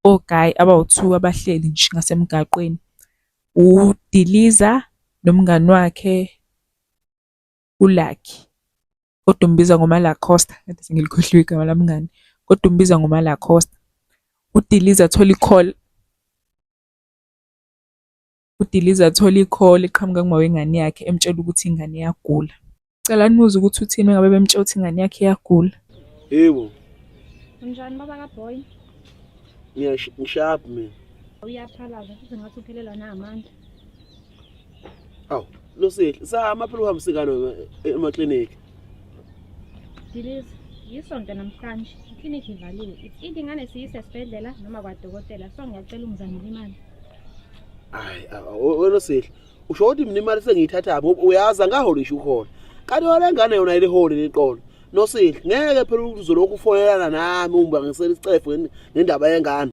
ogayi abawu-2 abahleli nje ngasemgaqweni. UDiliza nomngani wakhe uLucky, kodwa umbiza ngoMalacosta, kade sengilikhohliwe igama lamngani, kodwa umbiza ngoMalacosta. UDiliza athola i-call eqhamuka kuma wengane yakhe emtshela ukuthi ingane iyagula. Cela nibuze ukuthi uthini ngabe bemtshela ukuthi ingane yakhe iyagula. Yebo. Unjani baba kaBoy? Ngishaphi mina. Uyaphalaza futhi ngathi uphelelwa na amandla. Awu, Nosihle, sama phela uhamba sikano emaklinikhi. Diliza, yisonto namhlanje, iklinikhi ivaliwe. Ithi ingane siyise esibhedlela noma kwadokotela, so ngiyacela ungizamele imali. Hayi, wena Nosihle, usho ukuthi mina imali sengiyithatha uyaza ngahole ngisho ukhona. Kanti wena ngane yona ilihole neqolo. Nosihle, ngeke phela uzolokhu ufonelana nami ungibangisela isicefo ngendaba yengane.